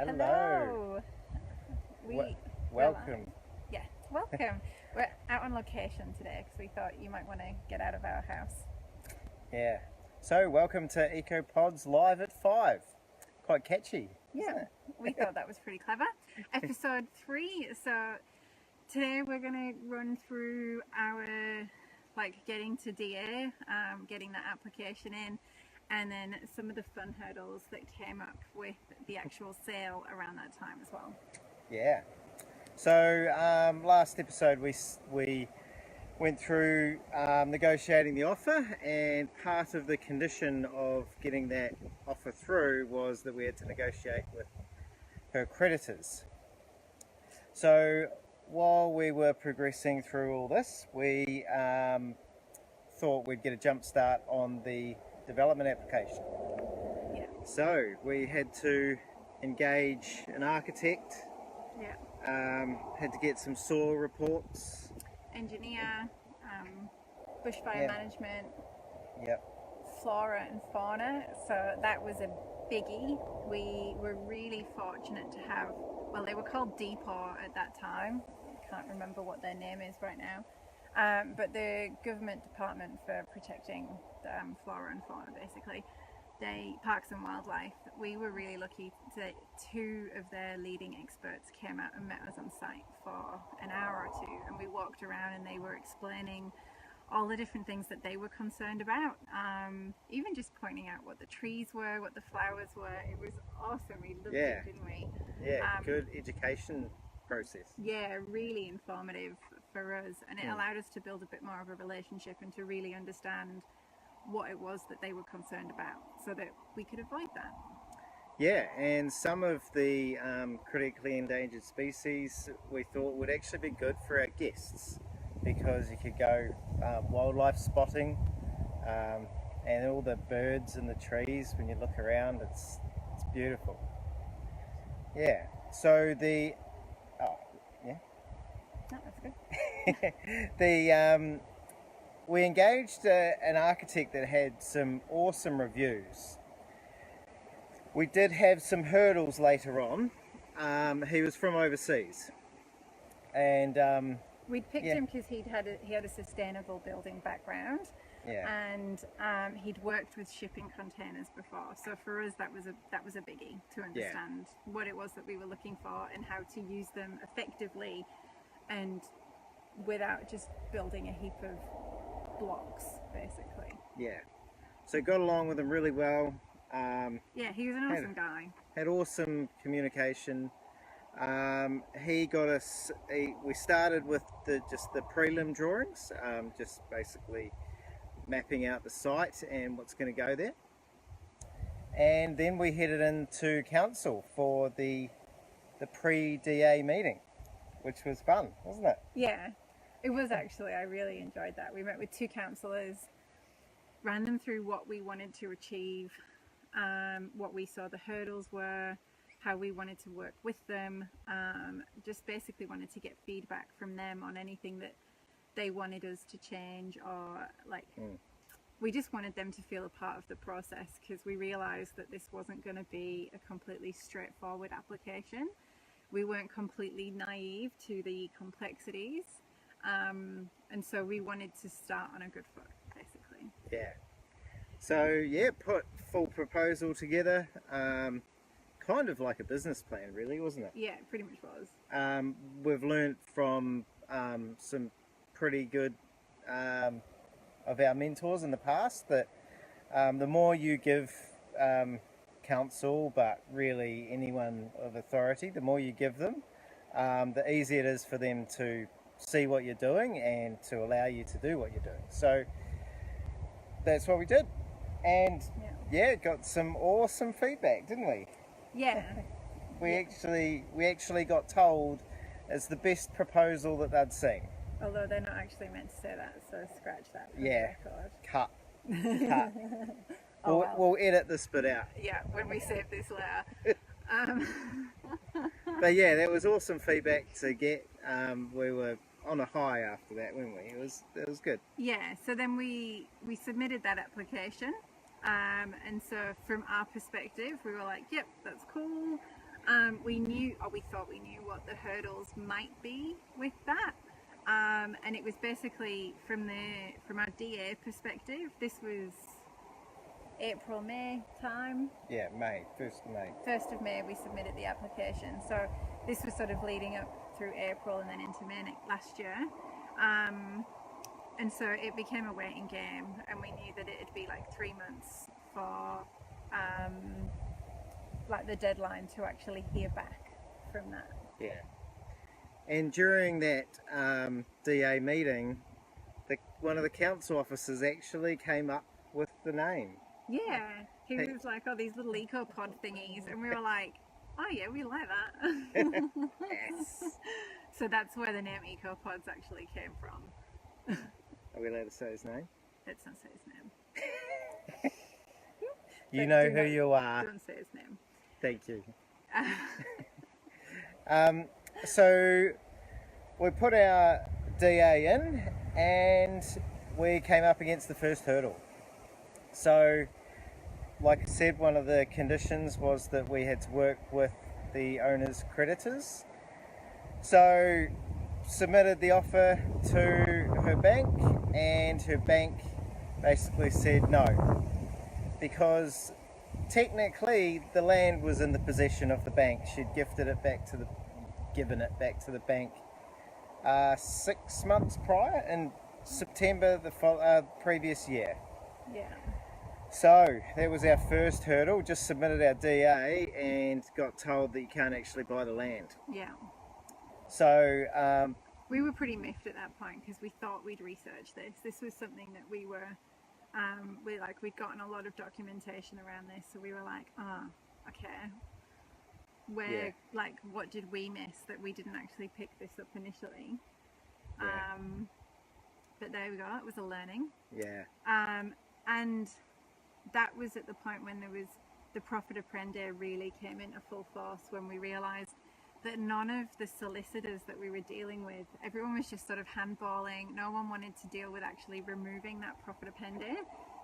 Hello. We Welcome. Yeah, welcome. We're out on location today because we thought you might want to get out of our house. Yeah. So, welcome to EcoPods Live at 5. Quite catchy, isn't Yeah, it? we thought that was pretty clever. Episode 3. So today we're going to run through our getting to DA, getting that application in, and then some of the fun hurdles that came up with the actual sale around that time as well. Yeah. So, last episode we went through negotiating the offer, and part of the condition of getting that offer through was that we had to negotiate with her creditors. So, while we were progressing through all this, we thought we'd get a jump start on the development application. Yeah. So we had to engage an architect, Yeah. had to get some soil reports. Engineer, bushfire Yeah. management, Yep. flora and fauna. So that was a biggie. We were really fortunate to have, well, they were called Depot at that time. Can't remember what their name is right now. But the government department for protecting flora and fauna, basically, Parks and Wildlife, we were really lucky that 2 of their leading experts came out and met us on site for an hour or 2, and we walked around and they were explaining all the different things that they were concerned about, even just pointing out what the trees were, what the flowers were. It was awesome. We loved it, didn't we? Yeah, good education process. Yeah, really informative for us, and it allowed us to build a bit more of a relationship and to really understand what it was that they were concerned about so that we could avoid that. Yeah, and some of the critically endangered species we thought would actually be good for our guests, because you could go wildlife spotting, and all the birds and the trees, when you look around, it's beautiful. Yeah, so the No, that's good. we engaged an architect that had some awesome reviews. We did have some hurdles later on. He was from overseas, and We'd picked him because he had a sustainable building background, and he'd worked with shipping containers before. So for us, that was a biggie to understand what it was that we were looking for and how to use them effectively, and without just building a heap of blocks, basically. Yeah. So got along with him really well. Yeah, he was an awesome guy. Had awesome communication. He got us. We started with just the prelim drawings, just basically mapping out the site and what's going to go there. And then we headed into council for the pre-DA meeting, which was fun, wasn't it? Yeah, it was actually. I really enjoyed that. We met with 2 councillors, ran them through what we wanted to achieve, what we saw the hurdles were, how we wanted to work with them, just basically wanted to get feedback from them on anything that they wanted us to change, or we just wanted them to feel a part of the process, because we realised that this wasn't going to be a completely straightforward application. We weren't completely naive to the complexities, and so we wanted to start on a good foot, basically. Yeah. So put full proposal together, kind of like a business plan, really, wasn't it? Yeah, it pretty much was. We've learnt from some pretty good of our mentors in the past that the more you give council, but really anyone of authority, the more you give them, the easier it is for them to see what you're doing and to allow you to do what you're doing. So that's what we did, and got some awesome feedback, didn't we? Yeah. We actually got told it's the best proposal that they'd seen. Although they're not actually meant to say that, so scratch that. Cut. Oh, we'll edit this bit out. Yeah, when we save this later. But yeah, that was awesome feedback to get. We were on a high after that, weren't we? It was good. Yeah, so then we submitted that application, and so from our perspective, we were like, yep, that's cool. We thought we knew what the hurdles might be with that. And it was basically from our DA perspective, this was April, May time. Yeah, May, 1st of May. 1st of May we submitted the application. So this was sort of leading up through April and then into May last year. And so it became a waiting game, and we knew that it'd be like 3 months for like the deadline to actually hear back from that. Yeah. And during that DA meeting, one of the council officers actually came up with the name. Yeah, he was like, oh, these little eco-pod thingies, and we were like, oh yeah, we like that. Yes. So that's where the name eco-pods actually came from. Are we allowed to say his name? Let's not say his name. You know who you are. Don't say his name. Thank you. So we put our DA in and we came up against the first hurdle. So, like I said, one of the conditions was that we had to work with the owner's creditors. So, submitted the offer to her bank, and her bank basically said no, because technically the land was in the possession of the bank. She'd given it back to the bank 6 months prior, in September the previous year. Yeah. So that was our first hurdle. Just submitted our DA and got told that you can't actually buy the land. Yeah. So we were pretty miffed at that point because we thought we'd researched this. This was something that we were, we'd gotten a lot of documentation around this, so we were like, okay. What did we miss that we didn't actually pick this up initially? Yeah. But there we go. It was a learning. Yeah. And that was at the point when the profit apprender really came into full force, when we realised that none of the solicitors that we were dealing with, everyone was just sort of handballing. No one wanted to deal with actually removing that profit apprender.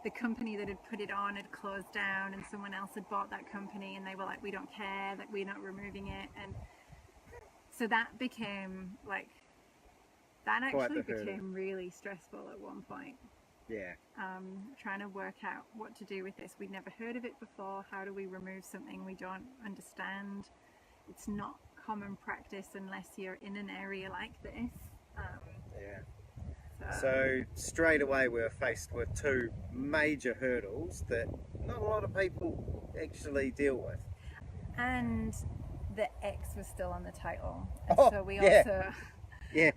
The company that had put it on had closed down, and someone else had bought that company, and they were like, we don't care, that we're not removing it. And so that became became really stressful at one point. Yeah. Trying to work out what to do with this. We'd never heard of it before. How do we remove something we don't understand? It's not common practice unless you're in an area like this. So straight away we were faced with two major hurdles that not a lot of people actually deal with. And the X was still on the title. So we also... Yeah,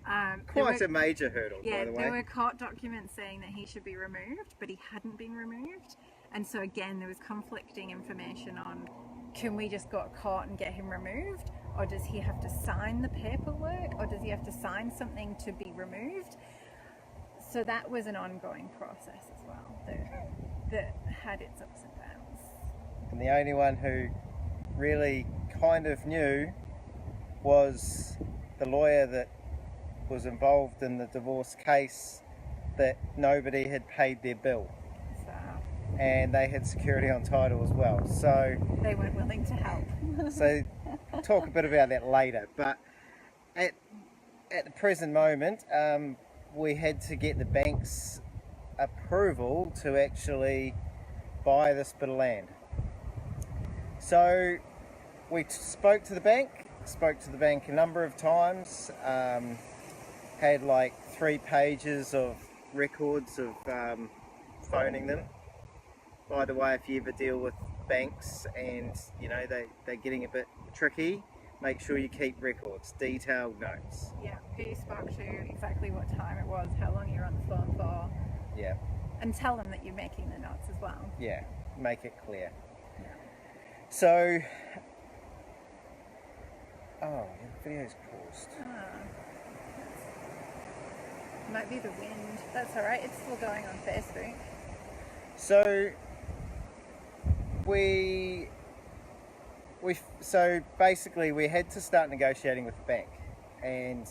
quite a major hurdle, yeah, by the way. There were court documents saying that he should be removed, but he hadn't been removed. And so again, there was conflicting information on, can we just go to court and get him removed? Or does he have to sign the paperwork? Or does he have to sign something to be removed? So that was an ongoing process as well, that had its ups and downs. And the only one who really kind of knew was the lawyer that was involved in the divorce case, that nobody had paid their bill. And they had security on title as well. So they weren't willing to help. So talk a bit about that later. But at the present moment, we had to get the bank's approval to actually buy this bit of land. So we spoke to the bank a number of times, had like 3 pages of records of phoning them. By the way, if you ever deal with banks and they're getting a bit tricky, make sure you keep records, detailed notes. Yeah, who you spoke to, exactly what time it was, how long you were on the phone for. Yeah. And tell them that you're making the notes as well. Yeah, make it clear. Yeah. So, the video's paused. Might be the wind. That's alright, it's still going on Facebook. So, so basically we had to start negotiating with the bank, and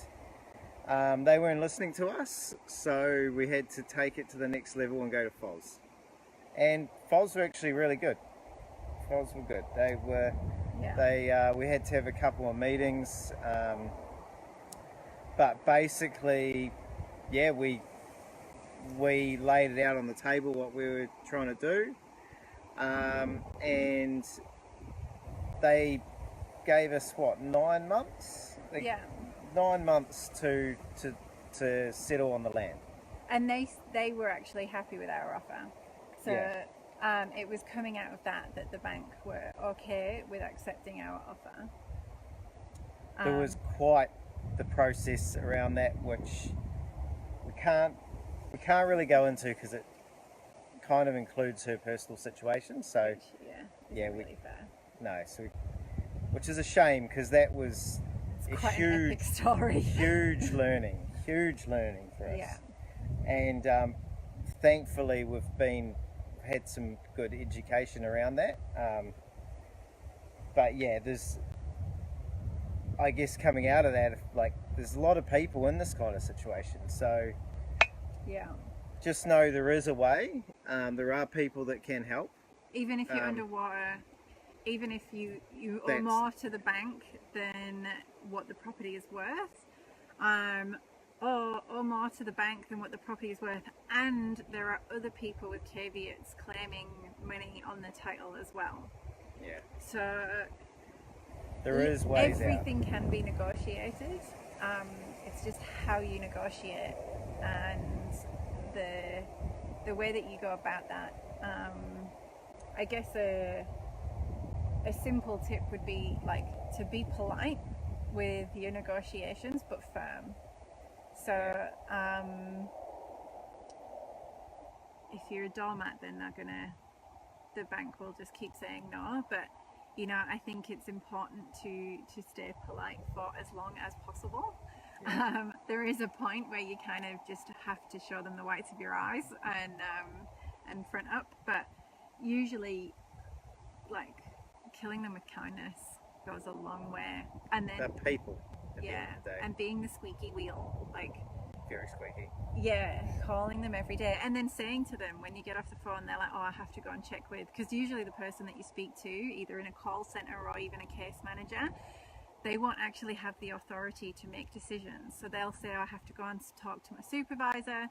they weren't listening to us, so we had to take it to the next level and go to FOS. And FOS were actually really good. FOS were good. They were Yeah. We had to have a couple of meetings, but basically, yeah, we laid it out on the table what we were trying to do, and they gave us what 9 months. Yeah. 9 months to settle on the land. And they were actually happy with our offer. So it was coming out of that the bank were okay with accepting our offer. There was quite the process around that, which we can't really go into because it kind of includes her personal situation. So really fair. No, so which is a shame because that was it's quite an epic story. huge learning for us. Yeah. And thankfully we've had some good education around that. But yeah, I guess coming out of that, like, there's a lot of people in this kind of situation. So yeah, just know there is a way. There are people that can help. Even if you're underwater, even if you owe more to the bank than what the property is worth, or more to the bank than what the property is worth, and there are other people with caveats claiming money on the title as well. Yeah. So there is ways everything can be negotiated. It's just how you negotiate and the way that you go about that. I guess a simple tip would be like to be polite with your negotiations but firm. So if you're a doormat, then the bank will just keep saying no. But I think it's important to stay polite for as long as possible. Yeah. There is a point where you kind of just have to show them the whites of your eyes and front up, but usually, like, killing them with kindness goes a long way. And then they're people. And being the squeaky wheel, like, very squeaky. Yeah, calling them every day and then saying to them when you get off the phone, they're like, oh, I have to go and check with, because usually the person that you speak to, either in a call center or even a case manager, they won't actually have the authority to make decisions. So they'll say, oh, I have to go and talk to my supervisor.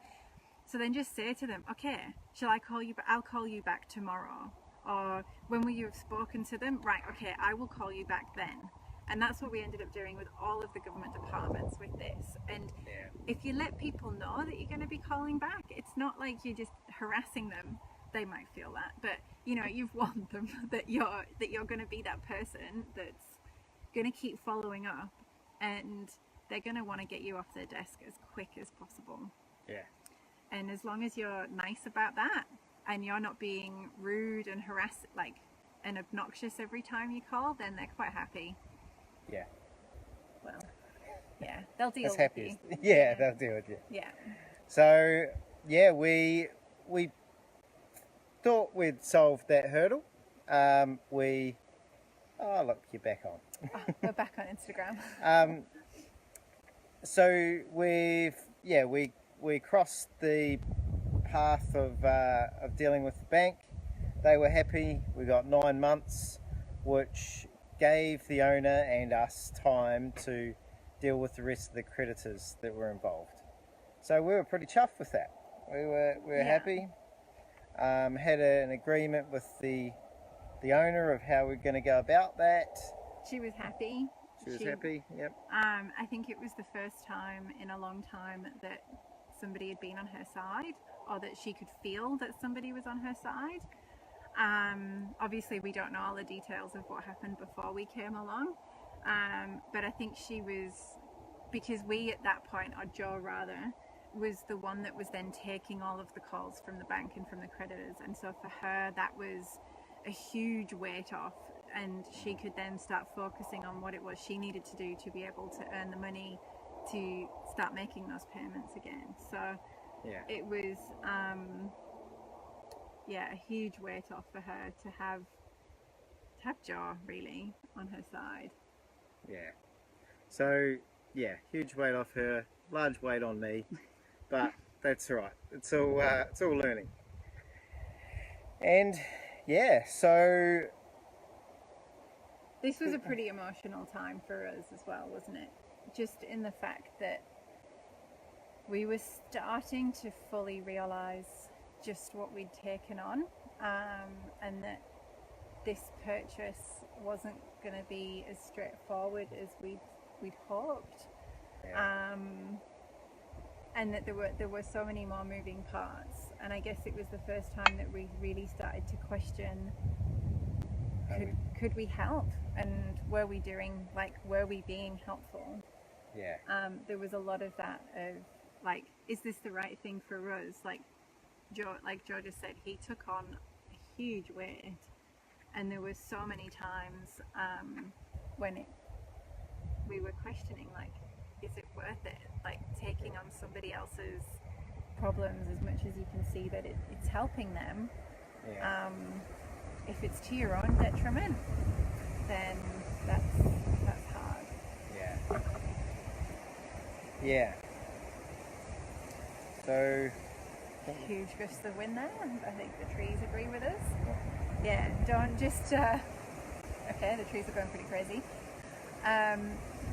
So then just say to them, okay, shall I call you back? I'll call you back tomorrow. Or when will you have spoken to them? Right, okay, I will call you back then. And that's what we ended up doing with all of the government departments with this. And if you let people know that you're going to be calling back, it's not like you're just harassing them. They might feel that, but you've warned them that you're going to be that person that's going to keep following up, and they're going to want to get you off their desk as quick as possible. Yeah. And as long as you're nice about that, and you're not being rude and and obnoxious every time you call, then they're quite happy. Yeah. Well, yeah, they'll deal with you. Yeah, they'll deal with you. Yeah. So, yeah, we thought we'd solved that hurdle. Oh, look, you're back on. We're back on Instagram. So we crossed the path of dealing with the bank. They were happy. We got 9 months, which gave the owner and us time to deal with the rest of the creditors that were involved. So we were pretty chuffed with that. We were happy. Had an agreement with the owner of how we're going to go about that. She was happy. She was happy, yep. I think it was the first time in a long time that somebody had been on her side, or that she could feel that somebody was on her side. Obviously we don't know all the details of what happened before we came along, but I think she was, because we at that point, or Joe rather, was the one that was then taking all of the calls from the bank and from the creditors, and so for her that was a huge weight off, and she could then start focusing on what it was she needed to do to be able to earn the money to start making those payments again. So it was a huge weight off for her to have Joe really on her side. Yeah. So huge weight off her, large weight on me, but that's right. It's all learning. And so This was a pretty emotional time for us as well, wasn't it? Just in the fact that we were starting to fully realise just what we'd taken on, and that this purchase wasn't going to be as straightforward as we'd hoped, Yeah. and that there were so many more moving parts. And I guess it was the first time that we really started to question: could we help, and were we being helpful? Yeah. There was a lot of that of like, is this the right thing for us? Like Joe just said, he took on a huge weight, and there were so many times when we were questioning, like, is it worth it? Like, taking on somebody else's problems as much as you can see that it's helping them. Yeah. If it's to your own detriment, then that's hard. Yeah. Yeah. So Huge gust of wind there. I think the trees agree with us. Yeah, don't just okay, the trees are going pretty crazy.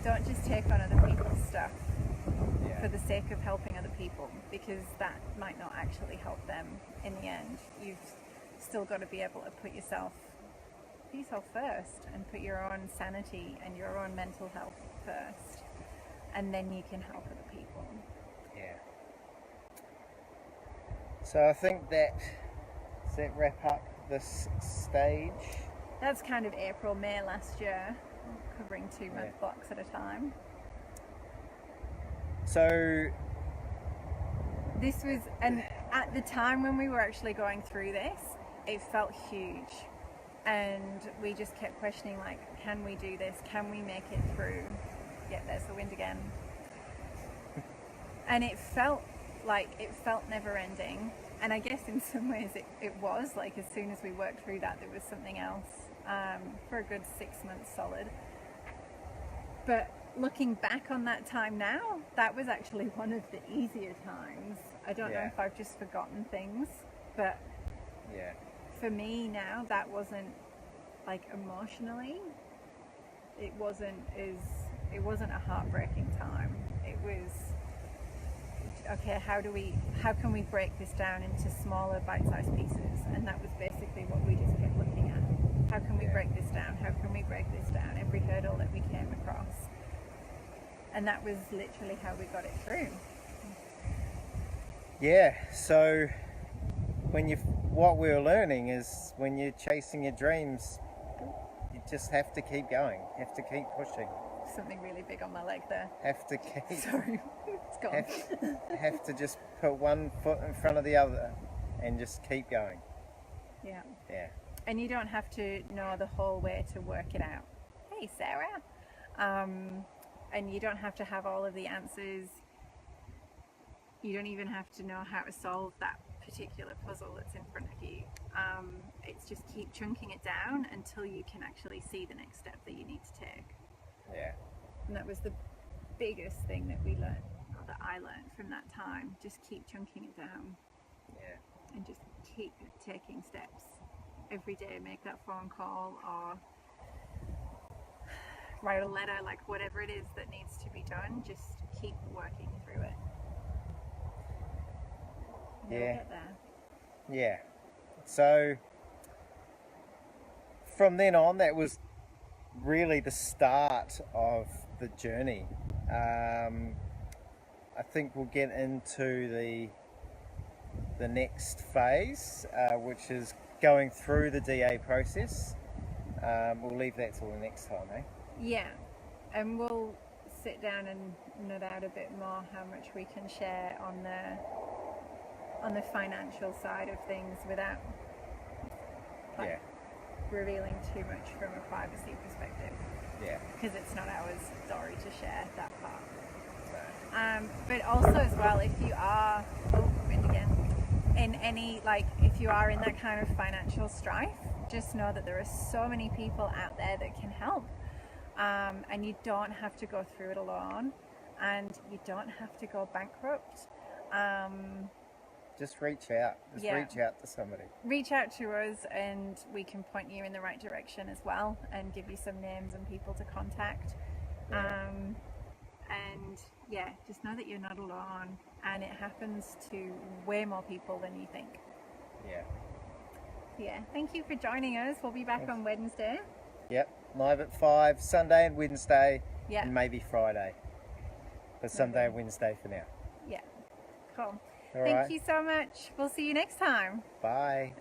Don't just take on other people's stuff for the sake of helping other people, because that might not actually help them in the end. You've still got to be able to put yourself first, and put your own sanity and your own mental health first, and then you can help other people. yeah. So I think does that wrap up this stage? That's kind of April, May last year, covering 2-month blocks at a time. So this was, and at the time when we were actually going through this, it felt huge, and we just kept questioning, like, can we do this? Can we make it through? Yeah, there's the wind again. And it felt never ending. And I guess in some ways it was, like, as soon as we worked through that, there was something else, for a good 6 months solid. But looking back on that time now, that was actually one of the easier times. I don't know if I've just forgotten things, but for me now, that wasn't, like, emotionally, it wasn't a heartbreaking time. It was, okay, how can we break this down into smaller bite-sized pieces? And that was basically what we just kept looking at. How can we break this down? How can we break this down? Every hurdle that we came across. And that was literally how we got it through. Yeah, so what we're learning is when you're chasing your dreams, you just have to keep going, have to keep pushing. Something really big on my leg there. Have to keep. Sorry, it's gone. Have to just put one foot in front of the other and just keep going. Yeah. Yeah. And you don't have to know the whole way to work it out. Hey, Sarah. And you don't have to have all of the answers. You don't even have to know how to solve that particular puzzle that's in front of you. It's just keep chunking it down until you can actually see the next step that you need to take. Yeah. And that was the biggest thing that we learned, or that I learned from that time. Just keep chunking it down. Yeah. And just keep taking steps. Every day, make that phone call or write a letter, like whatever it is that needs to be done, just keep working through it. You'll get there. Yeah. So from then on, that was really the start of the journey. I think we'll get into the next phase, which is going through the DA process. We'll leave that till the next time, eh? Yeah, and we'll sit down and nut out a bit more how much we can share on the financial side of things without revealing too much from a privacy perspective. Yeah. Because it's not our story to share that part. But also as well, if you are in any, like, if you are in that kind of financial strife, just know that there are so many people out there that can help, and you don't have to go through it alone, and you don't have to go bankrupt. just reach out. Just Yeah. reach out to somebody. Reach out to us and we can point you in the right direction as well and give you some names and people to contact. Yeah. And yeah, just know that you're not alone, and it happens to way more people than you think. Yeah. Yeah, thank you for joining us. We'll be back on Wednesday. Yep. Live at 5, Sunday and Wednesday, Yeah. and maybe Friday. But Sunday and Wednesday for now. Yeah. Cool. All Thank right. you so much. We'll see you next time. Bye.